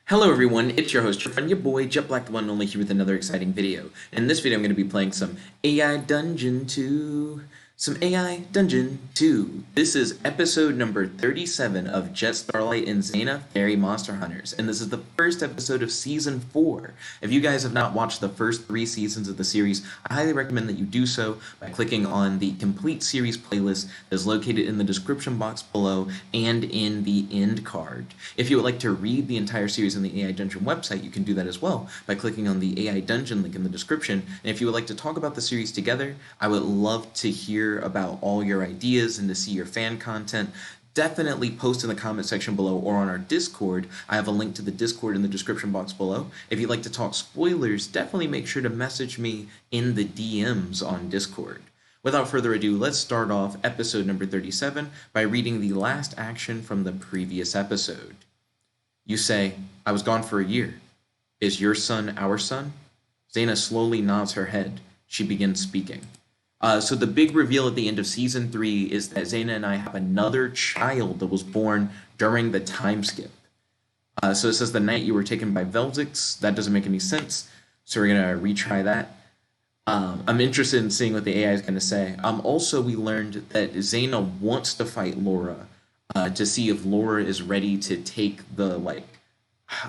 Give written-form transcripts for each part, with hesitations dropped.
Hello everyone, it's your host, your friend, your boy, Jet Black the One and Only, here with another exciting video. In this video I'm going to be playing some AI Dungeon 2. This is episode number 37 of Jet Starlight and Zana Fairy Monster Hunters, and this is the first episode of Season 4. If you guys have not watched the first 3 seasons of the series, I highly recommend that you do so by clicking on the complete series playlist that is located in the description box below and in the end card. If you would like to read the entire series on the AI Dungeon website, you can do that as well by clicking on the AI Dungeon link in the description. And if you would like to talk about the series together, I would love to hear about all your ideas and to see your fan content. Definitely post in the comment section below or on our Discord. I have a link to the Discord in the description box below. If you'd like to talk spoilers, definitely make sure to message me in the DMs on Discord. Without further ado, let's start off episode number 37 by reading the last action from the previous episode. You say, "I was gone for a year. Is your son our son?" Zana slowly nods her head. She begins speaking. So the big reveal at the end of Season 3 is that Zana and I have another child that was born during the time skip. So it says the night you were taken by Velzix. That doesn't make any sense, so we're going to retry that. I'm interested in seeing what the AI is going to say. Also, we learned that Zana wants to fight Laura to see if Laura is ready to take the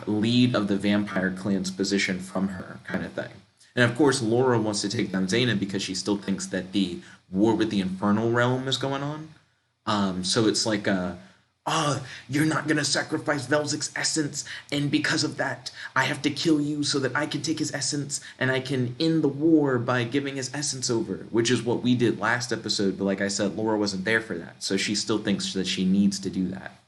lead of the vampire clan's position from her, kind of thing. And of course, Laura wants to take down Zana because she still thinks that the war with the Infernal Realm is going on. So it's like, you're not going to sacrifice Velzic's essence, and because of that, I have to kill you so that I can take his essence, and I can end the war by giving his essence over, which is what we did last episode, but like I said, Laura wasn't there for that, so she still thinks that she needs to do that.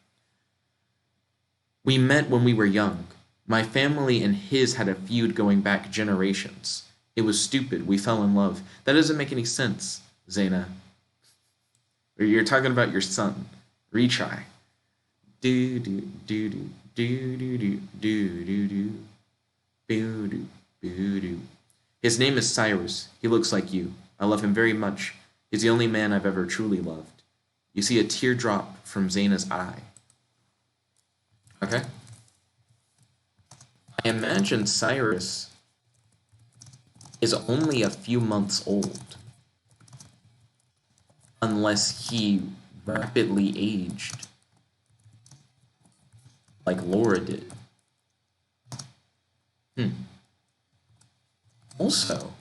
We met when we were young. My family and his had a feud going back generations. It was stupid. We fell in love. That doesn't make any sense, Zana. You're talking about your son. Retry. Do do do do do do do do do do boo do boo do. His name is Cyrus. He looks like you. I love him very much. He's the only man I've ever truly loved. You see a teardrop from Zana's eye. Okay. I imagine Cyrus is only a few months old, unless he rapidly aged like Laura did. Also,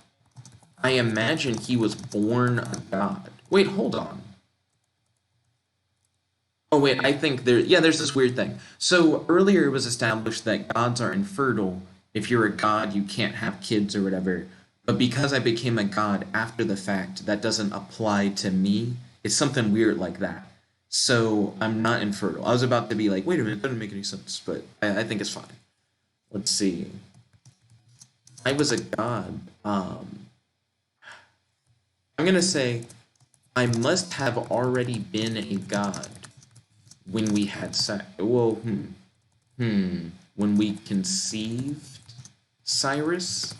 I imagine he was born a god. Wait, hold on. Oh wait, I think there's this weird thing. So earlier it was established that gods are infertile. If you're a god, you can't have kids or whatever. But because I became a god after the fact, that doesn't apply to me. It's something weird like that. So I'm not infertile. I was about to be like, wait a minute, it doesn't make any sense, but I think it's fine. Let's see. I was a god. I'm gonna say I must have already been a god when we had sex. Well, when we conceived Cyrus.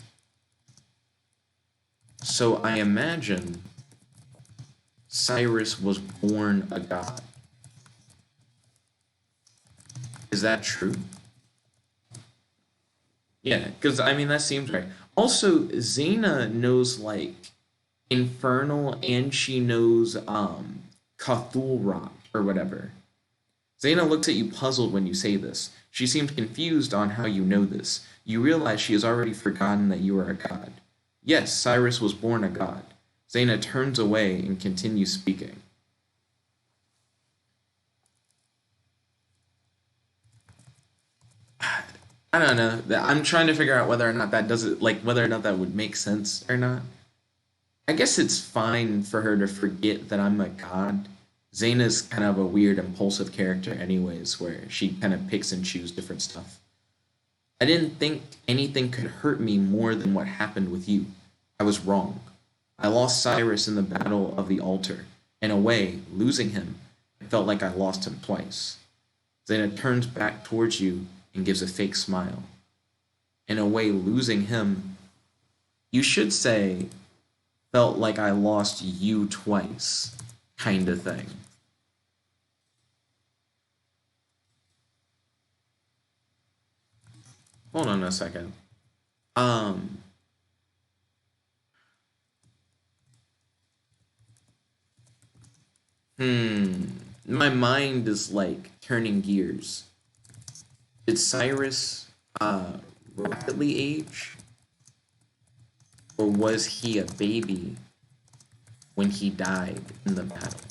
So I imagine Cyrus was born a god. Is that true? Yeah, because I mean that seems right. Also, Zana knows like Infernal and she knows Cthulhu Rock or whatever. Zana looks at you puzzled when you say this. She seems confused on how you know this. You realize she has already forgotten that you are a god. Yes, Cyrus was born a god. Zana turns away and continues speaking. I don't know. I'm trying to figure out whether or not that does it, like whether or not that would make sense or not. I guess it's fine for her to forget that I'm a god. Zana's kind of a weird, impulsive character anyways, where she kind of picks and chooses different stuff. I didn't think anything could hurt me more than what happened with you. I was wrong. I lost Cyrus in the Battle of the Altar. In a way, losing him, it felt like I lost him twice. Zana turns back towards you and gives a fake smile. In a way, losing him, you should say, felt like I lost you twice, kind of thing. Hold on a second. Um, my mind is like turning gears. Did Cyrus rapidly age, or was he a baby when he died in the battle?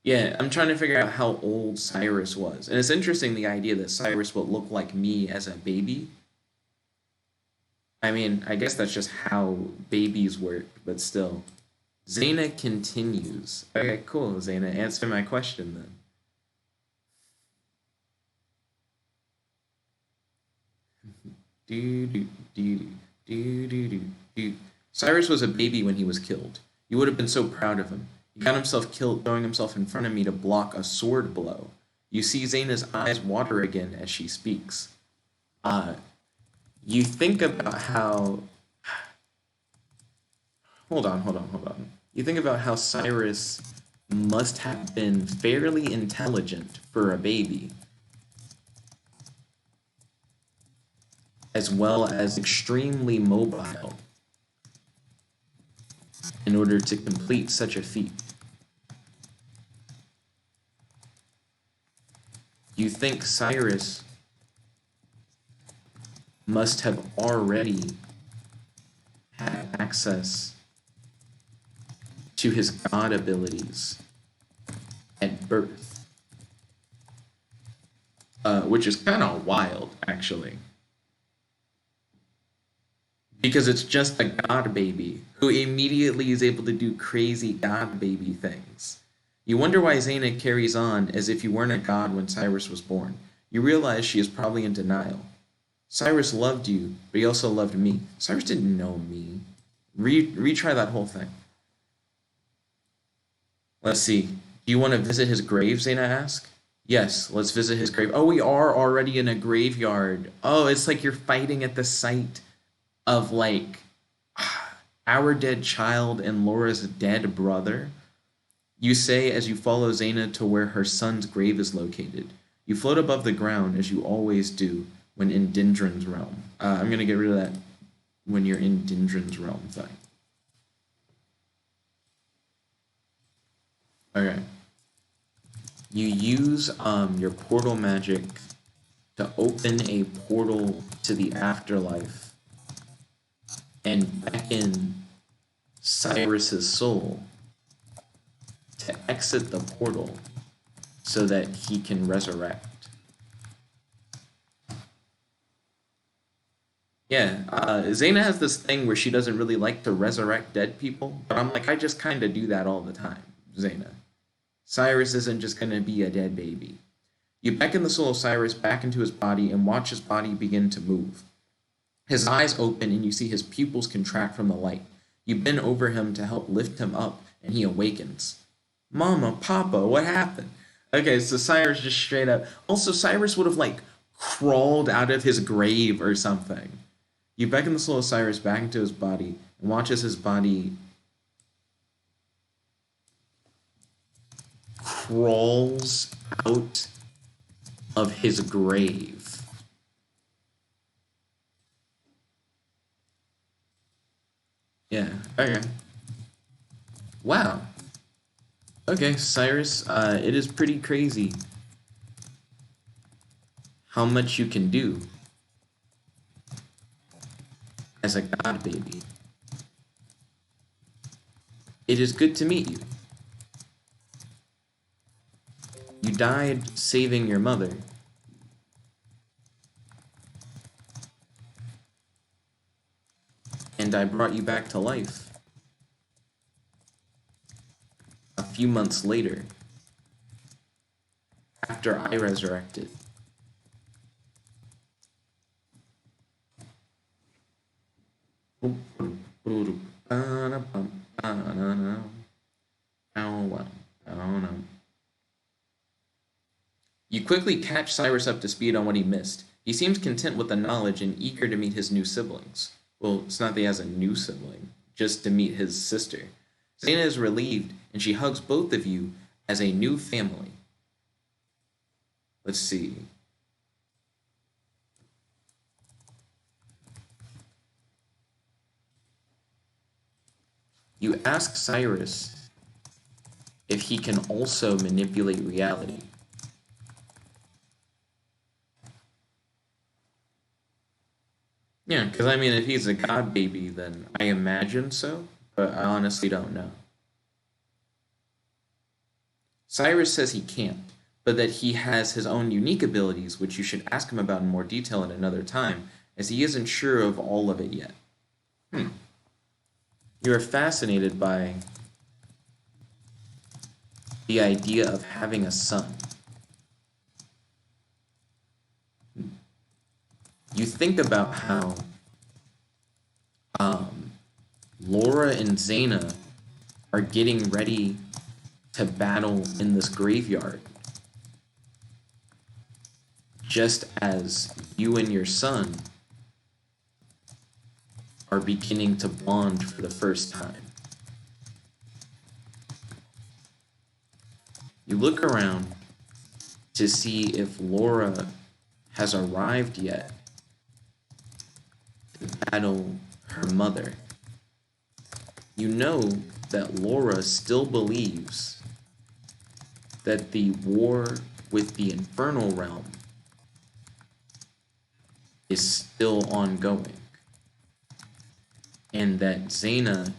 Yeah, I'm trying to figure out how old Cyrus was. And it's interesting the idea that Cyrus would look like me as a baby. I mean, I guess that's just how babies work, but still. Zana continues. Okay, cool, Zana. Answer my question then. Do, do, do, do, do, do, do. Cyrus was a baby when he was killed. You would have been so proud of him. He got himself killed, throwing himself in front of me to block a sword blow. You see Zana's eyes water again as she speaks. Uh, you think about how. Hold on. You think about how Cyrus must have been fairly intelligent for a baby, as well as extremely mobile in order to complete such a feat. You think Cyrus must have already had access to his god abilities at birth, which is kind of wild, actually. Because it's just a god baby who immediately is able to do crazy god baby things. You wonder why Zana carries on as if you weren't a god when Cyrus was born. You realize she is probably in denial. Cyrus loved you, but he also loved me. Cyrus didn't know me. Retry that whole thing. Let's see. Do you want to visit his grave, Zana asked. Yes, let's visit his grave. Oh, we are already in a graveyard. Oh, it's like you're fighting at the site of like our dead child and Laura's dead brother. You say as you follow Zana to where her son's grave is located. You float above the ground as you always do when in Dindrin's realm. I'm going to get rid of that when you're in Dindrin's realm thing. Okay. You use your portal magic to open a portal to the afterlife and beckon Cyrus's soul to exit the portal so that he can resurrect. Yeah, Zana has this thing where she doesn't really like to resurrect dead people, but I'm like, I just kind of do that all the time, Zana. Cyrus isn't just going to be a dead baby. You beckon the soul of Cyrus back into his body and watch his body begin to move. His eyes open and you see his pupils contract from the light. You bend over him to help lift him up and he awakens. Mama, Papa, what happened? Okay, so Cyrus just straight up. Also, Cyrus would have like crawled out of his grave or something. You beckon the soul of Cyrus back into his body and watch as his body crawls out of his grave. Yeah, okay. Wow. Okay, Cyrus, it is pretty crazy how much you can do as a god baby. It is good to meet you. You died saving your mother. And I brought you back to life. A few months later, after I resurrected. You quickly catch Cyrus up to speed on what he missed. He seems content with the knowledge and eager to meet his new siblings. Well, it's not that he has a new sibling, just to meet his sister. Zana is relieved, and she hugs both of you as a new family. Let's see. You ask Cyrus if he can also manipulate reality. Yeah, because I mean, if he's a god baby, then I imagine so, but I honestly don't know. Cyrus says he can't, but that he has his own unique abilities, which you should ask him about in more detail at another time, as he isn't sure of all of it yet. You are fascinated by the idea of having a son. You think about how Laura and Zana are getting ready to battle in this graveyard, just as you and your son are beginning to bond for the first time. You look around to see if Laura has arrived yet to battle her mother. You know that Laura still believes that the war with the Infernal Realm is still ongoing, and that Zana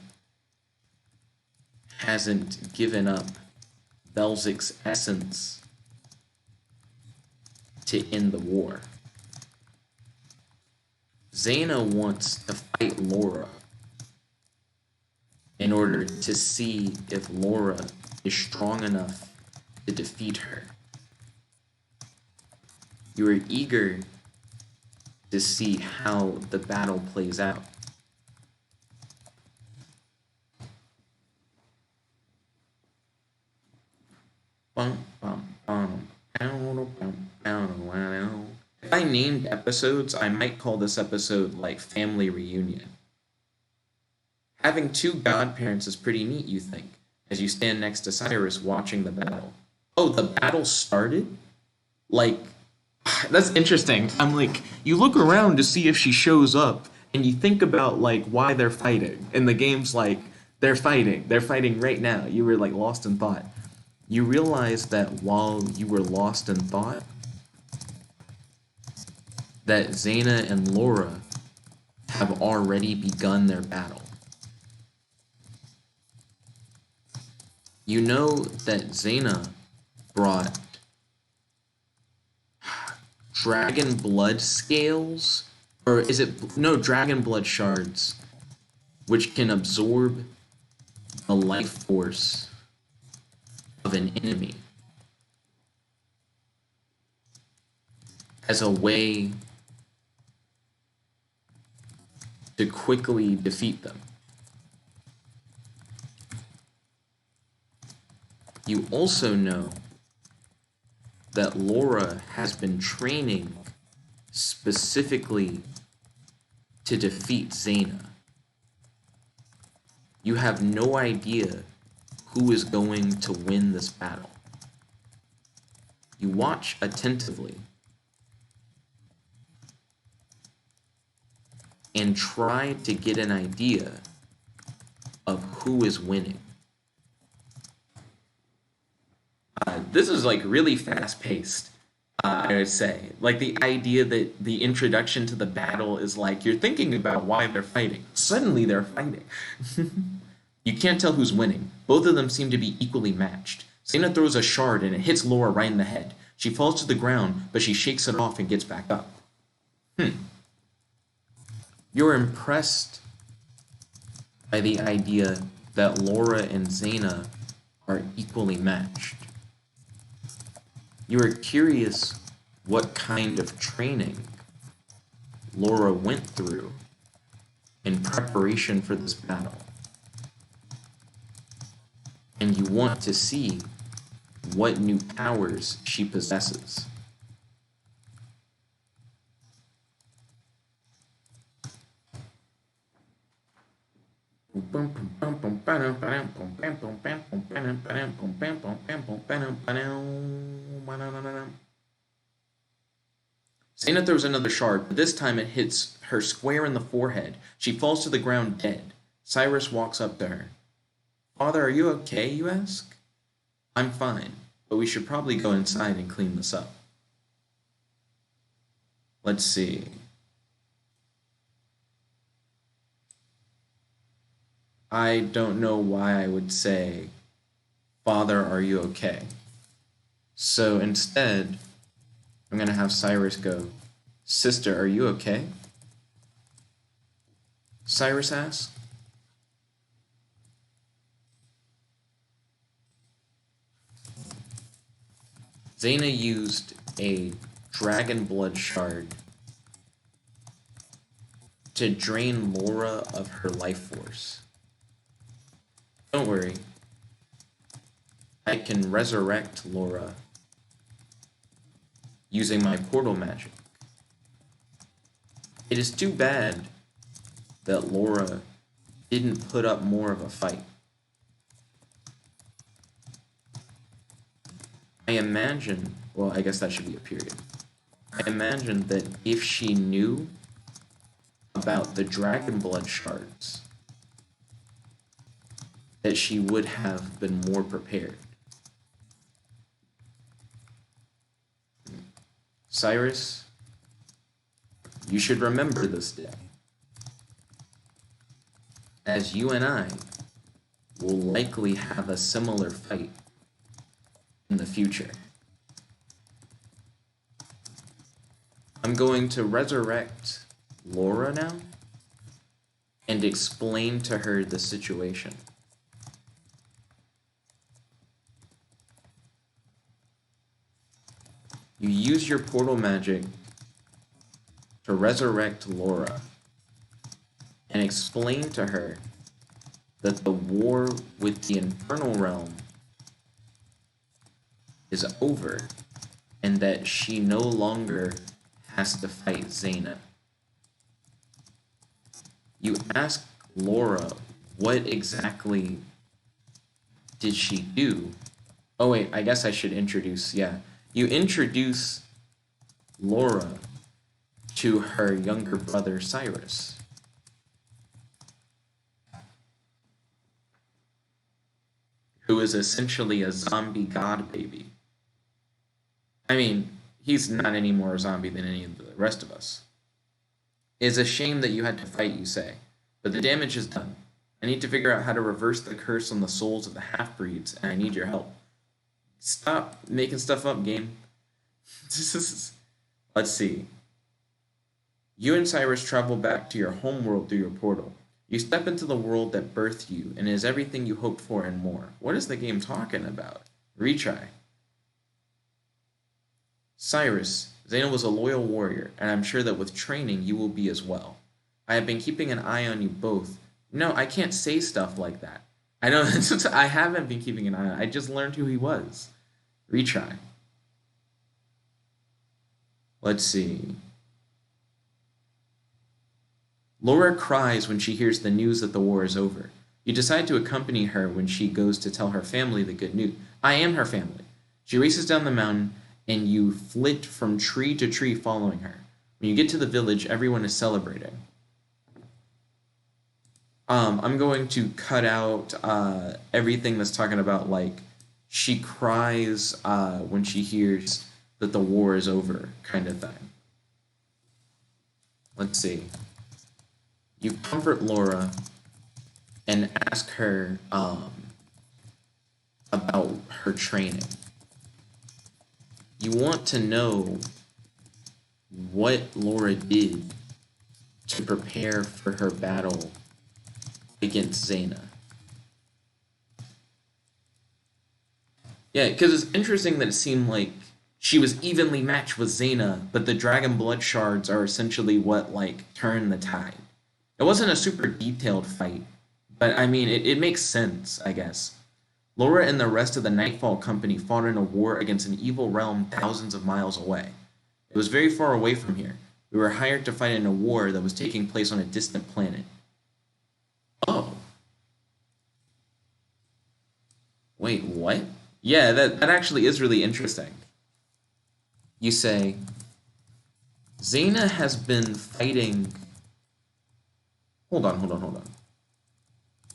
hasn't given up Belzic's essence to end the war. Zana wants to fight Laura in order to see if Laura is strong enough to defeat her. You are eager to see how the battle plays out. If I named episodes, I might call this episode like Family Reunion. Having two godparents is pretty neat, you think, as you stand next to Cyrus watching the battle. Oh, the battle started? Like, that's interesting. I'm like, you look around to see if she shows up, and you think about, like, why they're fighting. And the game's like, they're fighting. They're fighting right now. You were, like, lost in thought. You realize that while you were lost in thought, that Zana and Laura have already begun their battle. You know that Zana brought dragon blood scales, or is it, no, dragon blood shards, which can absorb the life force of an enemy as a way to quickly defeat them. You also know that Laura has been training specifically to defeat Zana. You have no idea who is going to win this battle. You watch attentively and try to get an idea of who is winning. This is like really fast-paced, I would say. Like the idea that the introduction to the battle is like you're thinking about why they're fighting. Suddenly they're fighting. You can't tell who's winning. Both of them seem to be equally matched. Zana throws a shard and it hits Laura right in the head. She falls to the ground, but she shakes it off and gets back up. You're impressed by the idea that Laura and Zana are equally matched. You are curious what kind of training Laura went through in preparation for this battle. And you want to see what new powers she possesses. Zana throws another shard, but this time it hits her square in the forehead. She falls to the ground dead. Cyrus walks up to her. Father, are you okay, you ask? I'm fine, but we should probably go inside and clean this up. Let's see. I don't know why I would say, Father, are you okay? So instead, I'm going to have Cyrus go, Sister, are you okay? Cyrus asks. Zana used a dragon blood shard to drain Lara of her life force. Don't worry. I can resurrect Lara using my portal magic. It is too bad that Lara didn't put up more of a fight. I imagine, well, I guess that should be a period. I imagine that if she knew about the dragon blood shards, that she would have been more prepared. Cyrus, you should remember this day, as you and I will likely have a similar fight in the future. I'm going to resurrect Lara now and explain to her the situation. You use your portal magic to resurrect Lara and explain to her that the war with the Infernal Realm is over and that she no longer has to fight Zana. You ask Lara what exactly did she do. Oh wait, I guess I should introduce, You introduce Lara to her younger brother Cyrus. Who is essentially a zombie god baby. I mean, he's not any more a zombie than any of the rest of us. It's a shame that you had to fight, you say, but the damage is done. I need to figure out how to reverse the curse on the souls of the half-breeds, and I need your help. Stop making stuff up, game. Let's see. You and Cyrus travel back to your homeworld through your portal. You step into the world that birthed you, and it is everything you hoped for and more. What is the game talking about? Retry. Cyrus, Zana was a loyal warrior, and I'm sure that with training you will be as well. I have been keeping an eye on you both. No, I can't say stuff like that. I know, I haven't been keeping an eye on him. I just learned who he was. Retry. Let's see. Lara cries when she hears the news that the war is over. You decide to accompany her when she goes to tell her family the good news. I am her family. She races down the mountain, and you flit from tree to tree following her. When you get to the village, everyone is celebrating. I'm going to cut out everything that's talking about, like, she cries when she hears that the war is over, kind of thing. Let's see. You comfort Lara and ask her about her training. You want to know what Lara did to prepare for her battle against Zana. Yeah, because it's interesting that it seemed like she was evenly matched with Zana, but the dragon blood shards are essentially what, like, turned the tide. It wasn't a super detailed fight, but I mean, it makes sense, I guess. Lara and the rest of the Nightfall Company fought in a war against an evil realm thousands of miles away. It was very far away from here. We were hired to fight in a war that was taking place on a distant planet. Oh. Wait, what? Yeah, that actually is really interesting. You say, Zana has been fighting... Hold on.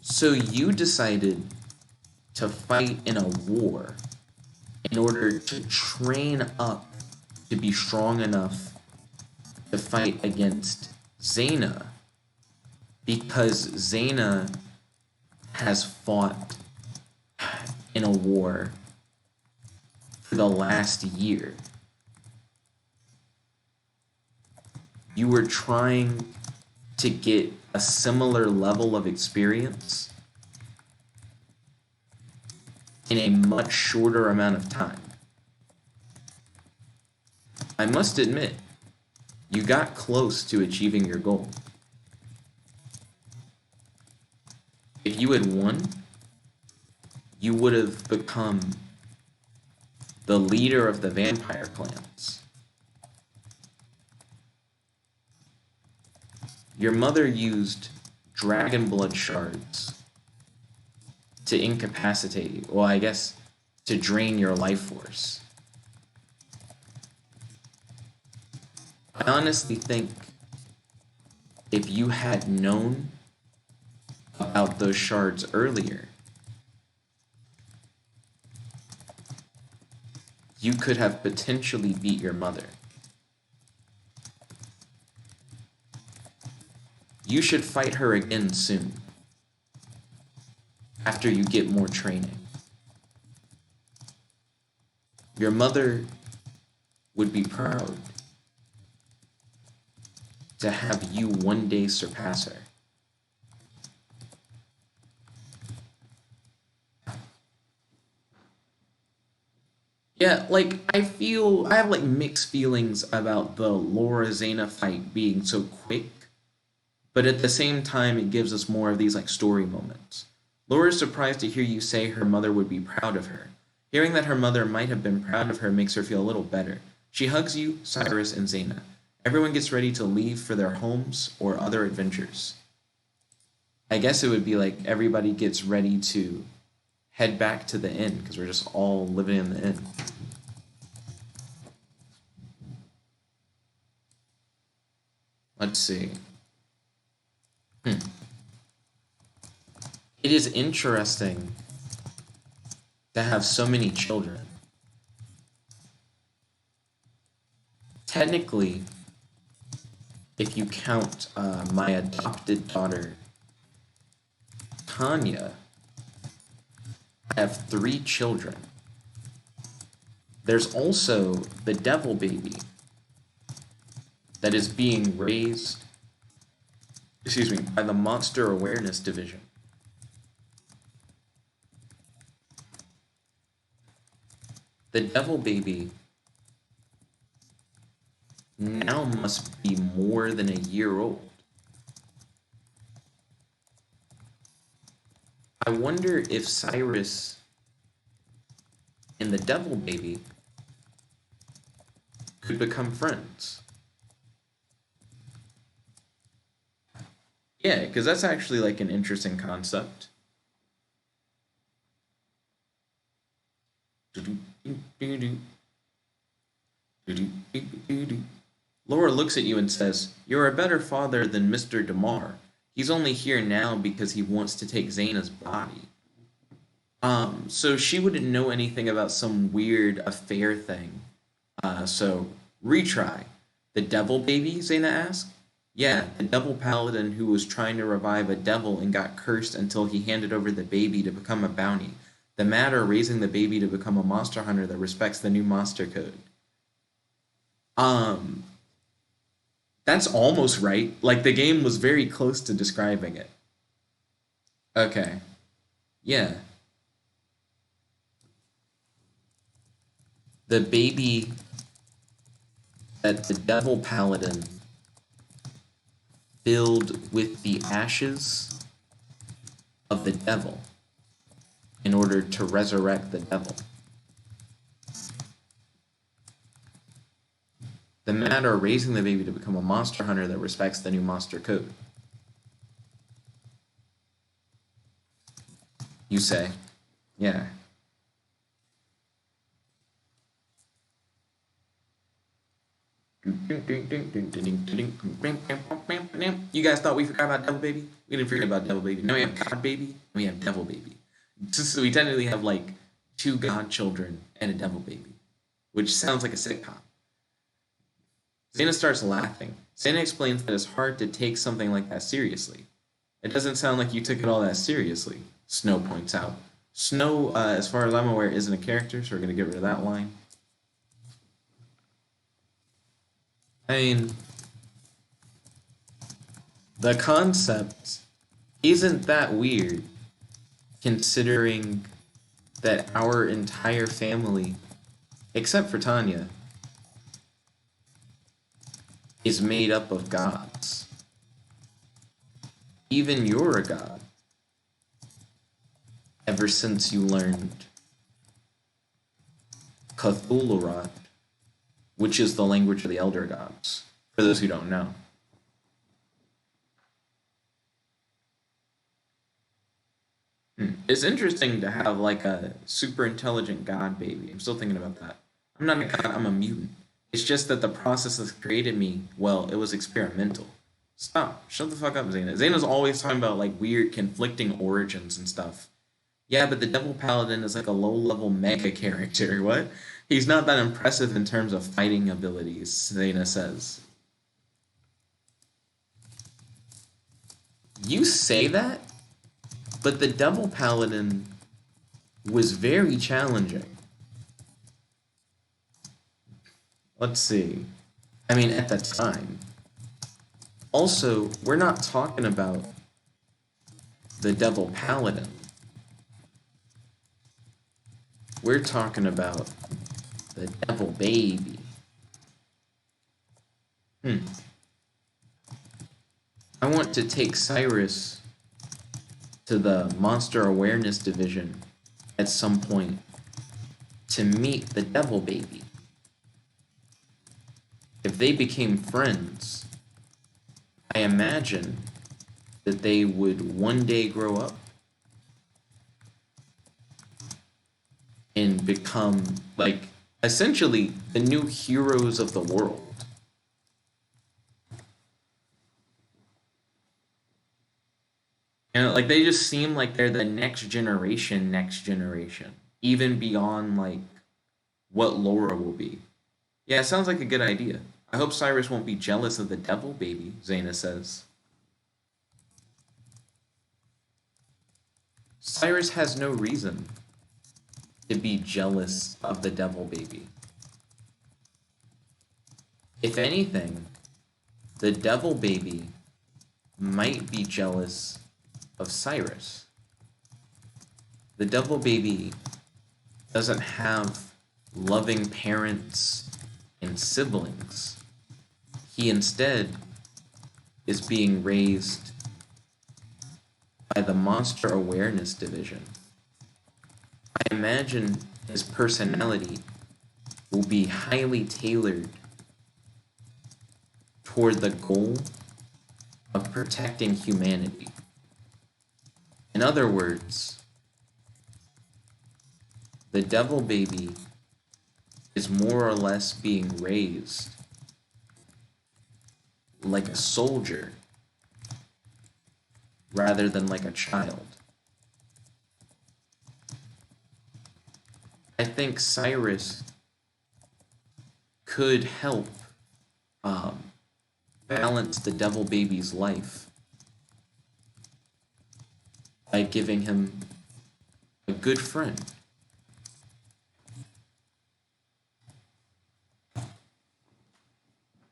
So you decided to fight in a war in order to train up to be strong enough to fight against Zana, because Zana has fought in a war for the last year. You were trying to get a similar level of experience in a much shorter amount of time. I must admit, you got close to achieving your goal. If you had won, you would have become the leader of the vampire clans. Your mother used dragon blood shards to incapacitate you. Well, I guess to drain your life force. I honestly think if you had known about those shards earlier, you could have potentially beat your mother. You should fight her again soon, after you get more training. Your mother would be proud to have you one day surpass her. Yeah, like, I have like mixed feelings about the Lara Zana fight being so quick, but at the same time, it gives us more of these like story moments. Laura is surprised to hear you say her mother would be proud of her. Hearing that her mother might have been proud of her makes her feel a little better. She hugs you, Cyrus, and Zana. Everyone gets ready to leave for their homes or other adventures. I guess it would be like everybody gets ready to head back to the inn, because we're just all living in the inn. Let's see. It is interesting to have so many children. Technically, if you count my adopted daughter, Tanya, I have 3 children. There's also the devil baby that is being raised, by the Monster Awareness Division. The devil baby now must be more than a year old. I wonder if Cyrus and the devil baby could become friends. Yeah, because that's actually like an interesting concept. Laura looks at you and says, "You're a better father than Mr. DeMar. He's only here now because he wants to take Zana's body." So she wouldn't know anything about some weird affair thing. So, retry. The devil baby, Zana asked? Yeah, the devil paladin who was trying to revive a devil and got cursed until he handed over the baby to become a bounty. The matter raising the baby to become a monster hunter that respects the new monster code. That's almost right. Like, the game was very close to describing it. Okay. Yeah. The baby that the devil paladin filled with the ashes of the devil in order to resurrect the devil. The matter raising the baby to become a monster hunter that respects the new monster code. You say. Yeah. You guys thought we forgot about Devil Baby? We didn't forget about Devil Baby. Now we have God Baby, and we have Devil Baby. So we technically have like two God children and a Devil Baby, which sounds like a sitcom. Zana starts laughing. Zana explains that it's hard to take something like that seriously. It doesn't sound like you took it all that seriously, Snow points out. Snow, as far as I'm aware, isn't a character, so we're going to get rid of that line. I mean, the concept isn't that weird, considering that our entire family, except for Tanya, is made up of gods. Even you're a god. Ever since you learned Cthulhu, which is the language of the elder gods, for those who don't know. It's interesting to have like a super intelligent god baby. I'm still thinking about that. I'm not a god, I'm a mutant. It's just that the process that created me, well, it was experimental. Stop. Shut the fuck up, Zana. Zana's always talking about like weird conflicting origins and stuff. Yeah, but the Devil Paladin is like a low-level mega character. What? He's not that impressive in terms of fighting abilities, Zana says. You say that, but the Devil Paladin was very challenging. Let's see. I mean, at the time. Also, we're not talking about the Devil Paladin. We're talking about the Devil Baby. I want to take Cyrus to the Monster Awareness Division at some point to meet the Devil Baby. If they became friends, I imagine that they would one day grow up and become, like, essentially the new heroes of the world. And, like, they just seem like they're the next generation, even beyond, like, what Laura will be. Yeah, it sounds like a good idea. I hope Cyrus won't be jealous of the Devil Baby, Zana says. Cyrus has no reason to be jealous of the Devil Baby. If anything, the Devil Baby might be jealous of Cyrus. The Devil Baby doesn't have loving parents and siblings. He instead is being raised by the Monster Awareness Division. I imagine his personality will be highly tailored toward the goal of protecting humanity. In other words, the Devil Baby is more or less being raised like a soldier rather than like a child. I think Cyrus could help balance the Devil Baby's life by giving him a good friend.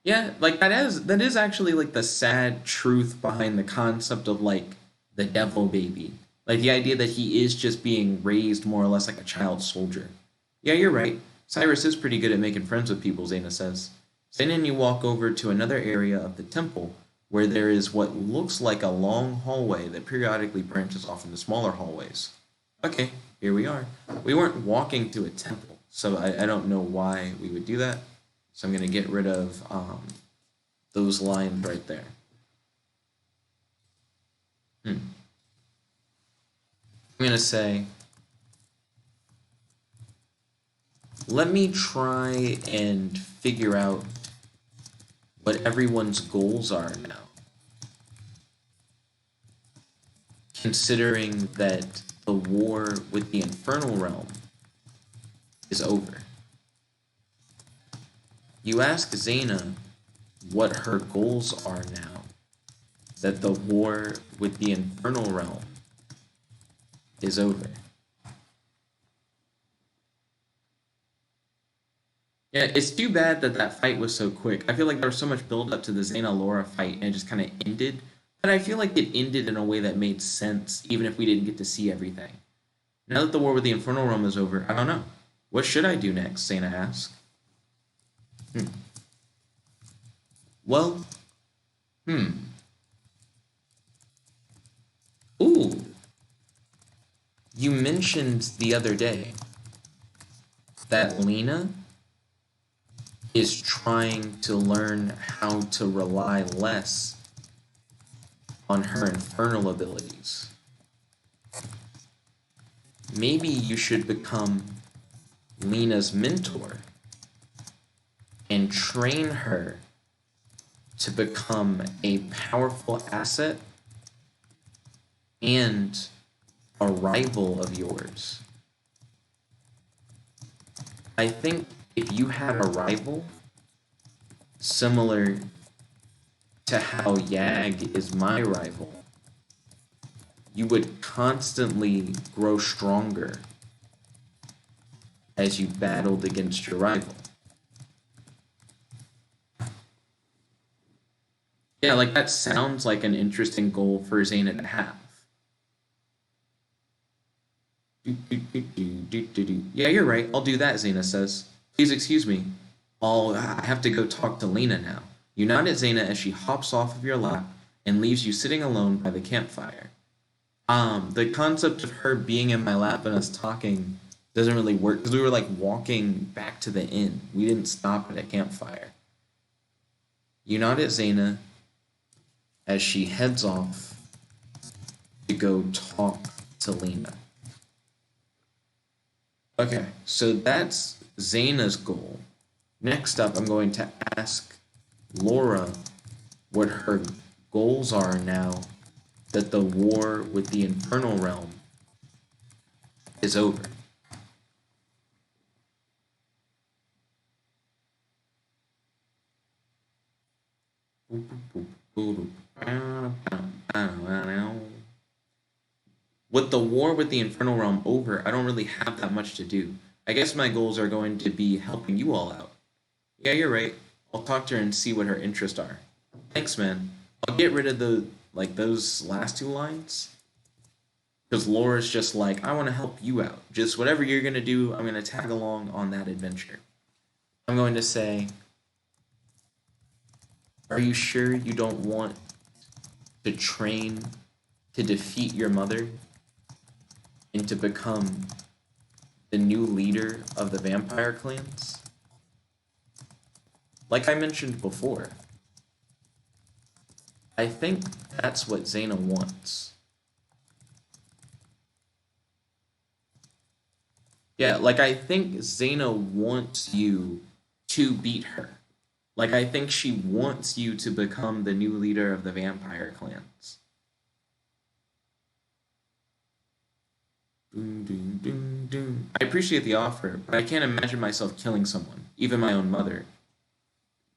Yeah, like that is actually like the sad truth behind the concept of like the Devil Baby. Like the idea that he is just being raised more or less like a child soldier. Yeah, you're right. Cyrus is pretty good at making friends with people, Zana says. Zana and you walk over to another area of the temple where there is what looks like a long hallway that periodically branches off into smaller hallways. Okay, here we are. We weren't walking to a temple, so I don't know why we would do that. So I'm going to get rid of those lines right there. I'm going to say, let me try and figure out what everyone's goals are now. Considering that the war with the Infernal Realm is over. You ask Zana what her goals are now that the war with the Infernal Realm is over. Yeah, it's too bad that that fight was so quick. I feel like there was so much build up to the Zana Lara fight and it just kind of ended. But I feel like it ended in a way that made sense, even if we didn't get to see everything. Now that the war with the Infernal Realm is over, I don't know. What should I do next? Zana asked. Well, Ooh. You mentioned the other day that Lena is trying to learn how to rely less on her infernal abilities. Maybe you should become Lena's mentor and train her to become a powerful asset and a rival of yours. I think if you had a rival, similar to how Yag is my rival, you would constantly grow stronger as you battled against your rival. Yeah, like that sounds like an interesting goal for Zana to have. Yeah, you're right. I'll do that, Zana says. Please excuse me. I have to go talk to Lena now. You nod at Zana as she hops off of your lap and leaves you sitting alone by the campfire. The concept of her being in my lap and us talking doesn't really work because we were like walking back to the inn. We didn't stop at a campfire. You nod at Zana as she heads off to go talk to Lena. Okay, so that's Zana's goal. Next up, I'm going to ask Laura what her goals are now that the war with the Infernal Realm is over. With the war with the Infernal Realm over, I don't really have that much to do. I guess my goals are going to be helping you all out. Yeah, you're right. I'll talk to her and see what her interests are. Thanks, man. I'll get rid of those last two lines. Because Laura's just like, I want to help you out. Just whatever you're going to do, I'm going to tag along on that adventure. I'm going to say, are you sure you don't want to train to defeat your mother and to become the new leader of the vampire clans? Like I mentioned before, I think that's what Zana wants. Yeah, like I think Zana wants you to beat her. Like I think she wants you to become the new leader of the vampire clans. Doom, doom, doom, doom. I appreciate the offer, but I can't imagine myself killing someone, even my own mother.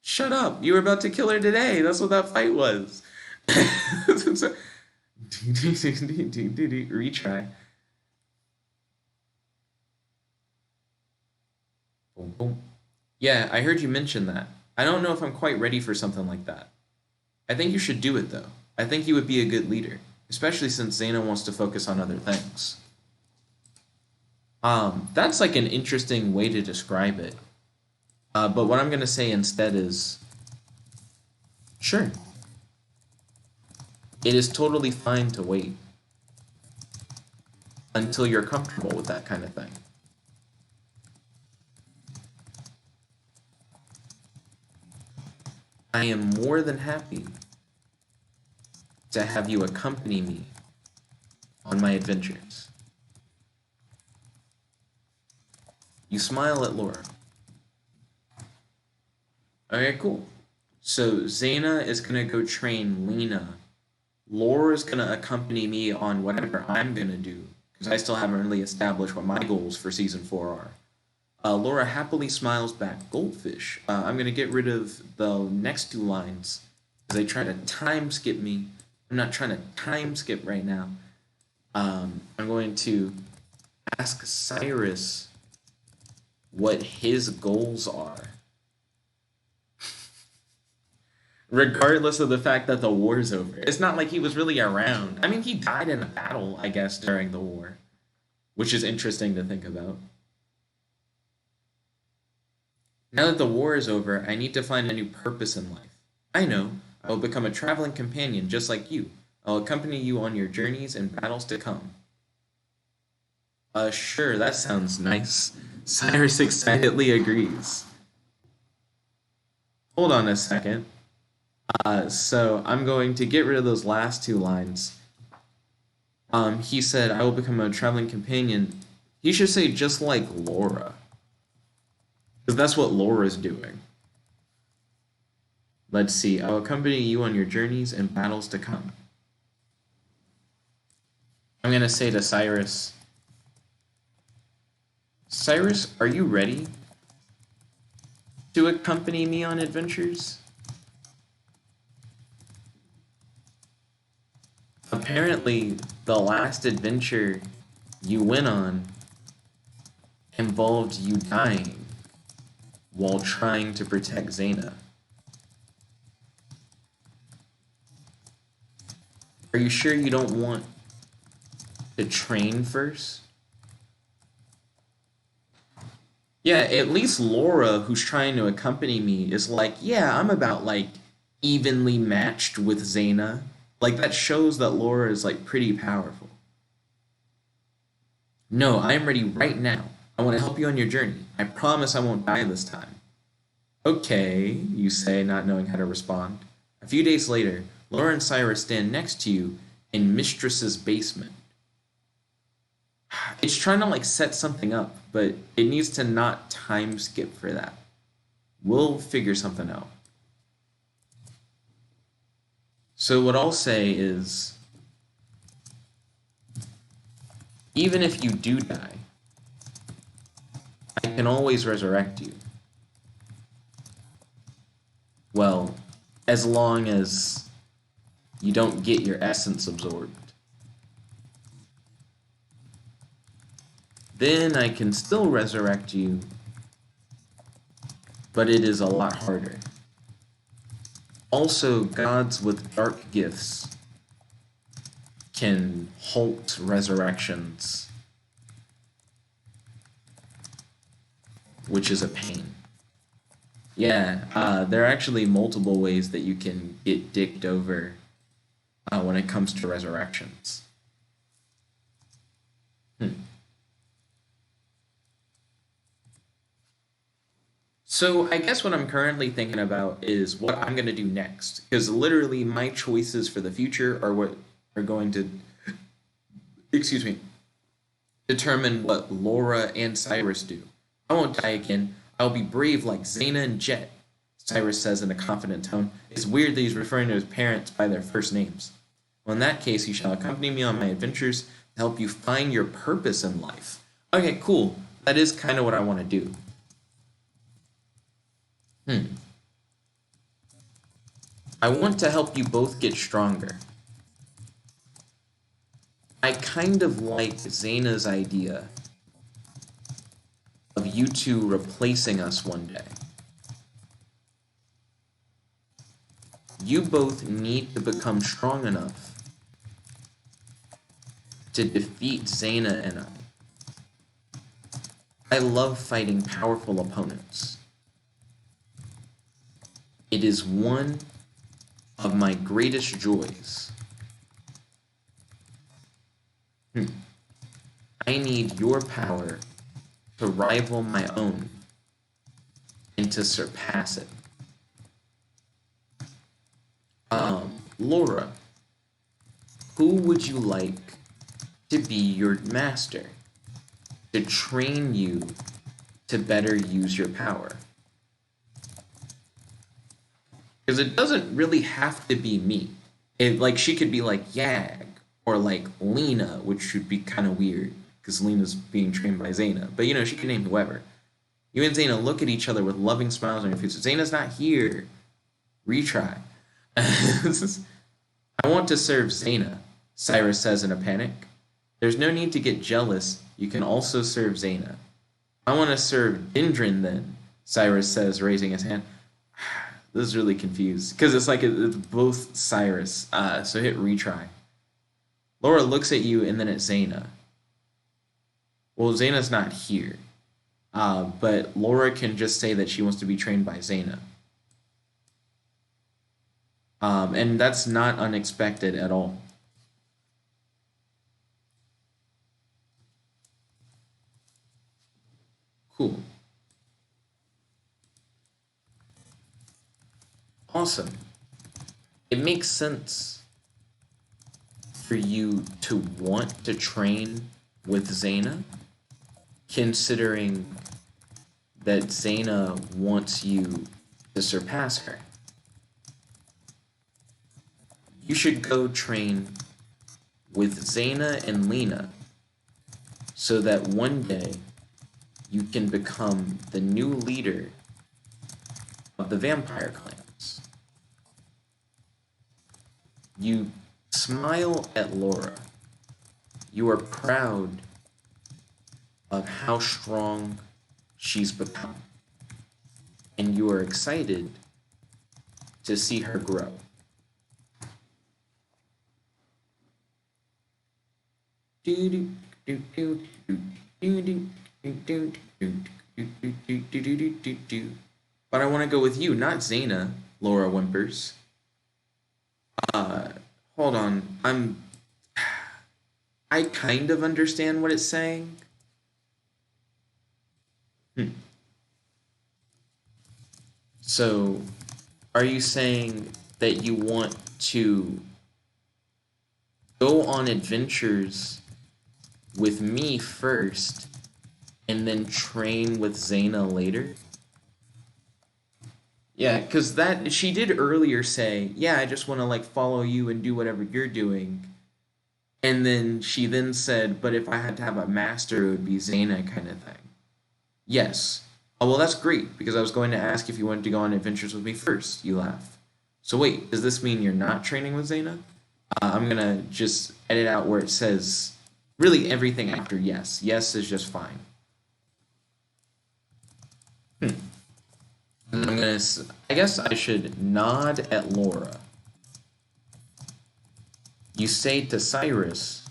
Shut up! You were about to kill her today. That's what that fight was. Retry. Boom, boom. Yeah, I heard you mention that. I don't know if I'm quite ready for something like that. I think you should do it, though. I think you would be a good leader, especially since Zana wants to focus on other things. That's like an interesting way to describe it. But what I'm going to say instead is, sure. It is totally fine to wait until you're comfortable with that kind of thing. I am more than happy to have you accompany me on my adventures. You smile at Laura. Okay, cool. So Zana is gonna go train Lena. Laura's gonna accompany me on whatever I'm gonna do, because I still haven't really established what my goals for season 4 are. Laura happily smiles back, goldfish. I'm gonna get rid of the next two lines, because they try to time skip me. I'm not trying to time skip right now. I'm going to ask Cyrus what his goals are. Regardless of the fact that the war's over. It's not like he was really around. I mean, he died in a battle, I guess, during the war, which is interesting to think about. Now that the war is over, I need to find a new purpose in life. I know, I will become a traveling companion just like you. I'll accompany you on your journeys and battles to come. Sure, that sounds nice. Cyrus excitedly agrees. Hold on a second. So I'm going to get rid of those last two lines. He said, I will become a traveling companion. He should say just like Laura. Because that's what Laura's doing. Let's see. I'll accompany you on your journeys and battles to come. I'm going to say to Cyrus, Cyrus, are you ready to accompany me on adventures? Apparently, the last adventure you went on involved you dying while trying to protect Zana. Are you sure you don't want to train first? Yeah, at least Laura, who's trying to accompany me, is like, yeah, I'm about, like, evenly matched with Zana. Like, that shows that Laura is, like, pretty powerful. No, I am ready right now. I want to help you on your journey. I promise I won't die this time. Okay, you say, not knowing how to respond. A few days later, Laura and Cyrus stand next to you in Mistress's basement. It's trying to, like, set something up, but it needs to not time skip for that. We'll figure something out. So what I'll say is, even if you do die, I can always resurrect you. Well, as long as you don't get your essence absorbed. Then I can still resurrect you, but it is a lot harder. Also, gods with dark gifts can halt resurrections, which is a pain. Yeah, there are actually multiple ways that you can get dicked over when it comes to resurrections. So I guess what I'm currently thinking about is what I'm going to do next. Because literally my choices for the future are what are going to, excuse me, determine what Laura and Cyrus do. I won't die again. I'll be brave like Zana and Jet, Cyrus says in a confident tone. It's weird that he's referring to his parents by their first names. Well, in that case, you shall accompany me on my adventures to help you find your purpose in life. Okay, cool. That is kind of what I want to do. I want to help you both get stronger. I kind of like Zana's idea of you two replacing us one day. You both need to become strong enough to defeat Zana and I love fighting powerful opponents. It is one of my greatest joys. I need your power to rival my own and to surpass it. Laura, who would you like to be your master, to train you to better use your power? Because it doesn't really have to be me. Like, she could be like Yag or like Lena, which would be kind of weird because Lena's being trained by Zana. But she can name whoever. You and Zana look at each other with loving smiles on your faces. Zana's not here. Retry. I want to serve Zana, Cyrus says in a panic. There's no need to get jealous. You can also serve Zana. I want to serve Dindrin then, Cyrus says, raising his hand. This is really confused because it's like it's both Cyrus. So hit retry. Laura looks at you and then at Zana. Well, Zana's not here. But Laura can just say that she wants to be trained by Zana. And that's not unexpected at all. Cool. Awesome. It makes sense for you to want to train with Zana, considering that Zana wants you to surpass her. You should go train with Zana and Lena so that one day you can become the new leader of the vampire clans. You smile at Laura. You are proud of how strong she's become. And you are excited to see her grow. But I want to go with you, not Zana, Laura whimpers. Hold on. I kind of understand what it's saying. So, are you saying that you want to go on adventures with me first and then train with Zana later? Yeah, because that she did earlier say, yeah, I just want to like follow you and do whatever you're doing. And then she then said, but if I had to have a master, it would be Zana kind of thing. Yes. Oh, well, that's great, because I was going to ask if you wanted to go on adventures with me first. You laugh. So wait, does this mean you're not training with Zana? I'm going to just edit out where it says really everything after yes. Yes is just fine. And I guess I should nod at Laura. You say to Cyrus,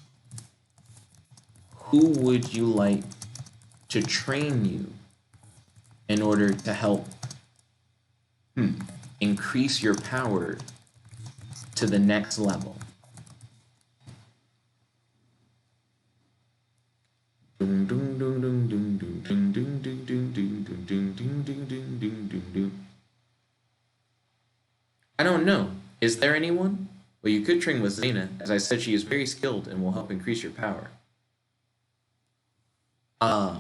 who would you like to train you in order to help increase your power to the next level? I don't know. Is there anyone? Well, you could train with Zana. As I said, she is very skilled and will help increase your power. I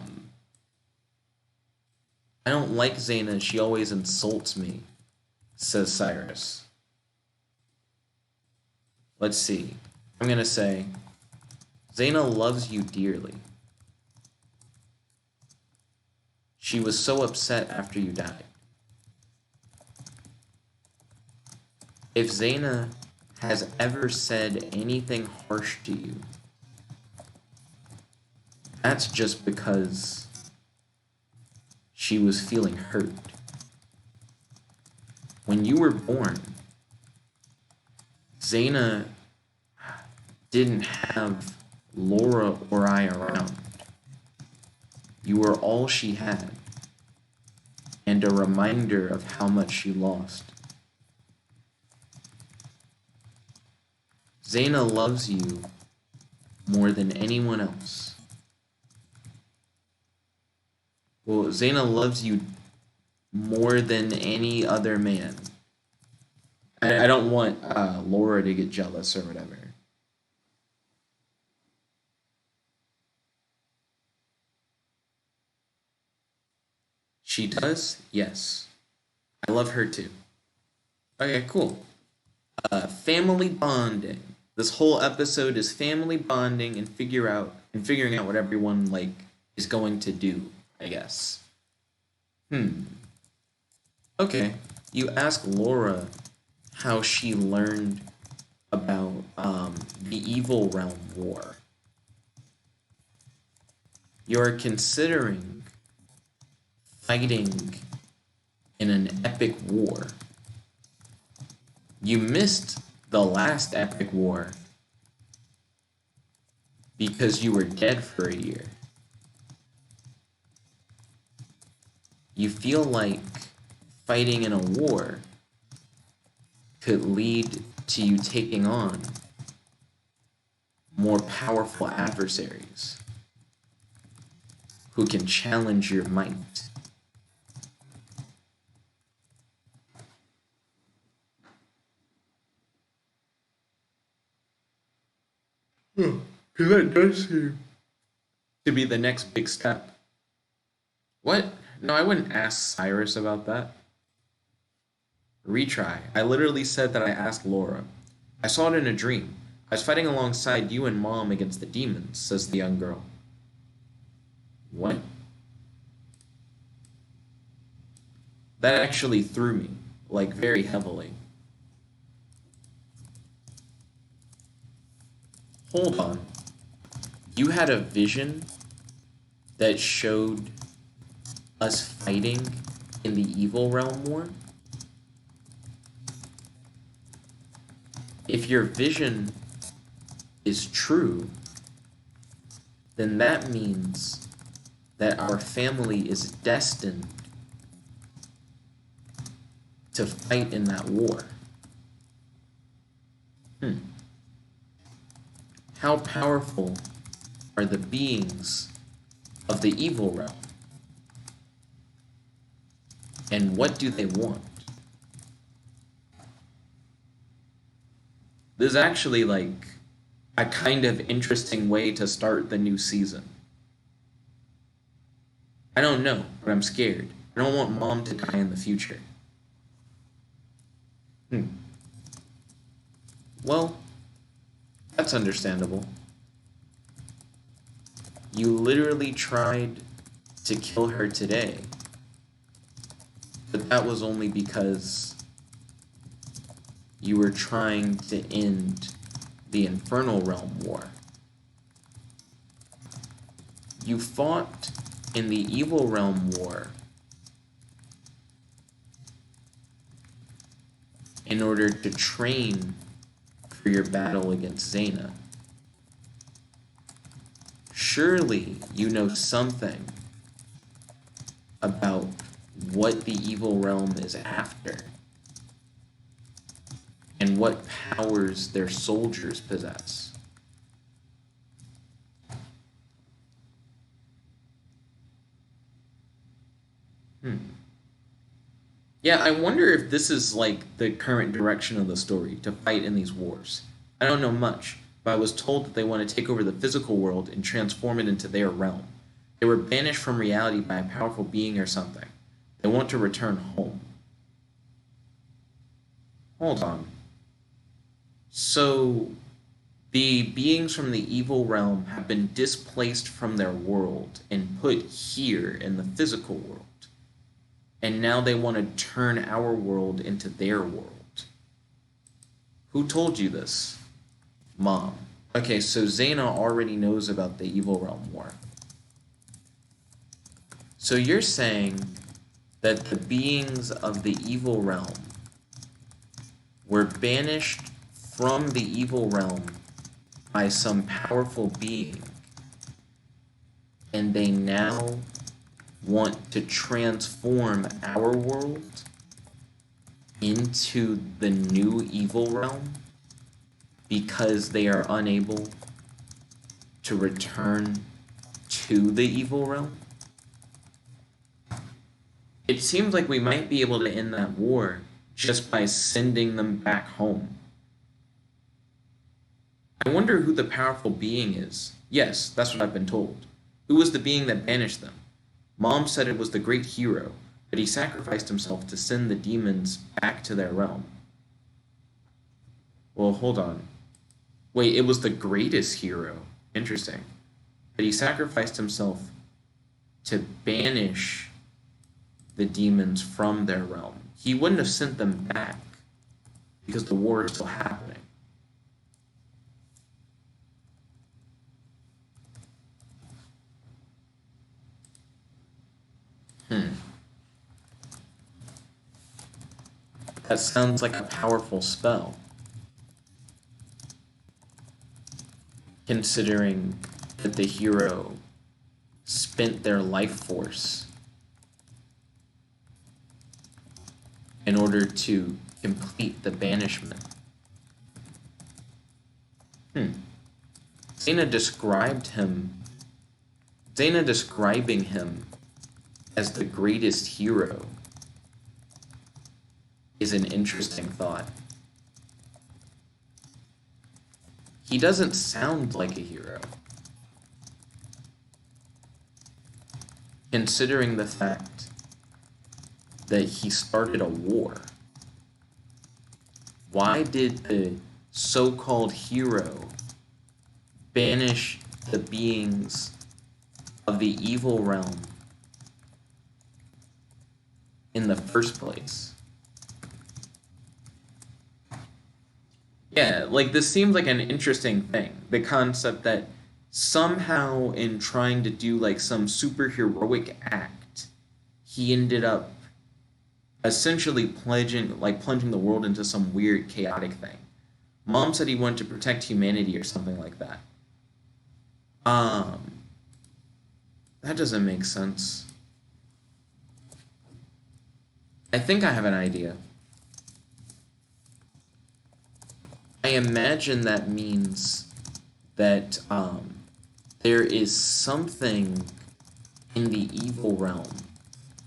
don't like Zana. She always insults me, says Cyrus. Let's see. I'm going to say, Zana loves you dearly. She was so upset after you died. If Zana has ever said anything harsh to you, that's just because she was feeling hurt. When you were born, Zana didn't have Laura or I around. You were all she had, and a reminder of how much she lost. Zana loves you more than anyone else. Well, Zana loves you more than any other man. I don't want Laura to get jealous or whatever. She does? Yes. I love her too. Okay, cool. Family bonding. This whole episode is family bonding and figuring out what everyone like is going to do, I guess. Hmm. Okay. You ask Laura how she learned about the Evil Realm War. You're considering fighting in an epic war. You missed the last epic war because you were dead for a year. You feel like fighting in a war could lead to you taking on more powerful adversaries who can challenge your might. Because that does seem to be the next big step. What? No, I wouldn't ask Cyrus about that. Retry. I literally said that I asked Laura. I saw it in a dream. I was fighting alongside you and Mom against the demons, says the young girl. What? That actually threw me, like very heavily. Hold on. You had a vision that showed us fighting in the Evil Realm War? If your vision is true, then that means that our family is destined to fight in that war. How powerful are the beings of the Evil Realm? And what do they want? This is actually like a kind of interesting way to start the new season. I don't know, but I'm scared. I don't want Mom to die in the future. Well, that's understandable. You literally tried to kill her today. But that was only because you were trying to end the Infernal Realm War. You fought in the Evil Realm War in order to train for your battle against Zana. Surely you know something about what the Evil Realm is after and what powers their soldiers possess. Yeah, I wonder if this is like the current direction of the story, to fight in these wars. I don't know much, but I was told that they want to take over the physical world and transform it into their realm. They were banished from reality by a powerful being or something. They want to return home. Hold on. So, the beings from the evil realm have been displaced from their world and put here in the physical world. And now they want to turn our world into their world. Who told you this? Mom. Okay, so Zana already knows about the Evil Realm War. So you're saying that the beings of the Evil Realm were banished from the Evil Realm by some powerful being, and they now want to transform our world into the new Evil Realm because they are unable to return to the Evil Realm? It seems like we might be able to end that war just by sending them back home. I wonder who the powerful being is. Yes, that's what I've been told. Who was the being that banished them? Mom said it was the great hero, but he sacrificed himself to send the demons back to their realm. Well, hold on. Wait, it was the greatest hero. Interesting. But he sacrificed himself to banish the demons from their realm. He wouldn't have sent them back because the war is still happening. That sounds like a powerful spell. Considering that the hero spent their life force in order to complete the banishment. Zana describing him as the greatest hero is an interesting thought. He doesn't sound like a hero. Considering the fact that he started a war. Why did the so-called hero banish the beings of the evil realm in the first place? Yeah, like this seems like an interesting thing. The concept that somehow in trying to do like some superheroic act, he ended up essentially plunging the world into some weird chaotic thing. Mom said he wanted to protect humanity or something like that. That doesn't make sense. I think I have an idea. I imagine that means that there is something in the evil realm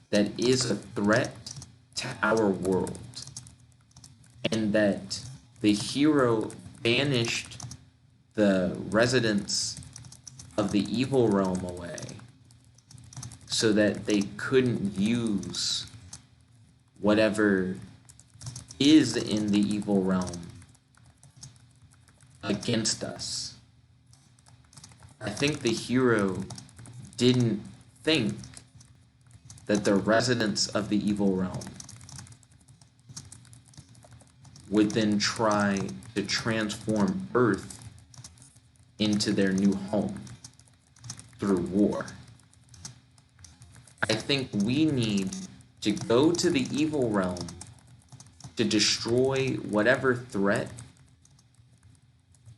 that is a threat to our world, and that the hero banished the residents of the evil realm away so that they couldn't use whatever is in the evil realm against us. I think the hero didn't think that the residents of the evil realm would then try to transform Earth into their new home through war. I think we need to go to the evil realm to destroy whatever threat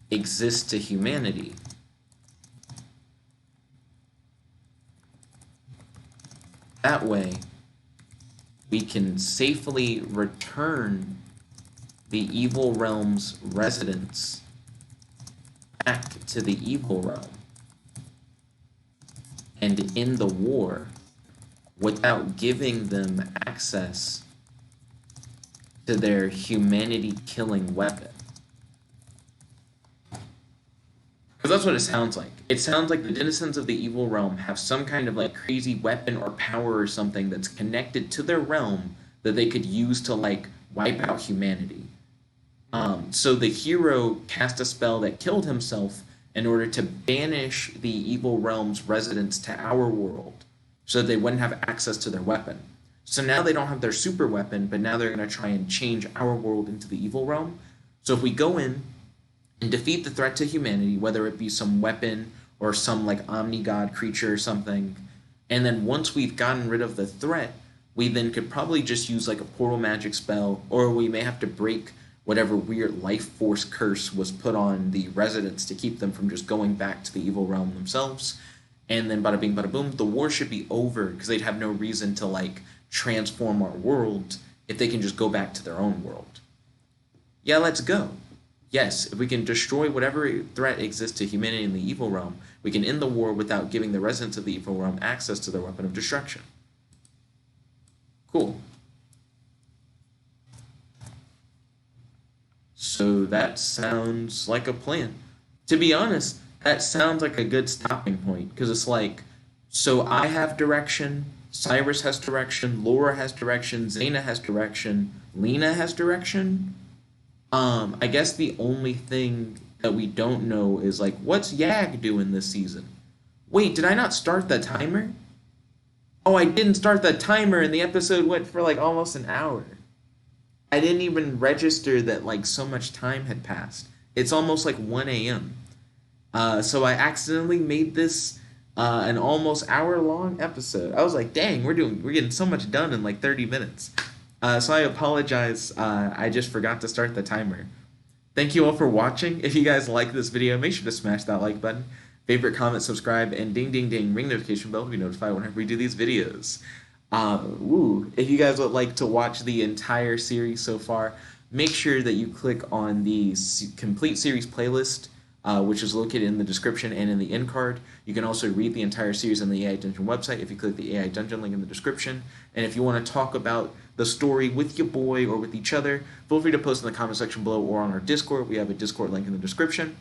exists to humanity. That way, we can safely return the evil realm's residents back to the evil realm and end the war without giving them access to their humanity-killing weapon. Because that's what it sounds like. It sounds like the denizens of the evil realm have some kind of like crazy weapon or power or something that's connected to their realm that they could use to like wipe out humanity. So the hero cast a spell that killed himself in order to banish the evil realm's residents to our world so that they wouldn't have access to their weapon. So now they don't have their super weapon, but now they're going to try and change our world into the evil realm. So if we go in and defeat the threat to humanity, whether it be some weapon or some like omni-god creature or something, and then once we've gotten rid of the threat, we then could probably just use like a portal magic spell, or we may have to break whatever weird life force curse was put on the residents to keep them from just going back to the evil realm themselves. And then bada bing, bada boom, the war should be over because they'd have no reason to like transform our world if they can just go back to their own world. Yeah, let's go. Yes, if we can destroy whatever threat exists to humanity in the evil realm, we can end the war without giving the residents of the evil realm access to their weapon of destruction. Cool. So that sounds like a plan. To be honest, that sounds like a good stopping point, because it's like, so I have direction, Cyrus has direction, Laura has direction, Zana has direction, Lena has direction. I guess the only thing that we don't know is like, what's Yag doing this season? Wait, did I not start the timer? Oh, I didn't start the timer and the episode went for like almost an hour. I didn't even register that like so much time had passed. It's almost like 1 a.m. So I accidentally made this an almost hour long episode. I was like, dang, we're getting so much done in like 30 minutes. So I apologize. I just forgot to start the timer. Thank you all for watching. If you guys like this video, make sure to smash that like button, favorite, comment, subscribe, and ding ding ding ring notification bell to be notified whenever we do these videos. If you guys would like to watch the entire series so far, make sure that you click on the complete series playlist, which is located in the description and in the end card. You can also read the entire series on the AI Dungeon website if you click the AI Dungeon link in the description. And if you want to talk about the story with your boy or with each other, feel free to post in the comment section below or on our Discord. We have a Discord link in the description.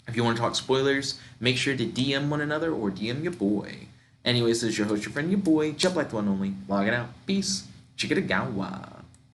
If you want to talk spoilers, make sure to DM one another or DM your boy. Anyways, this is your host, your friend, your boy, Jump Like the One Only, logging out. Peace. Chickadagawa.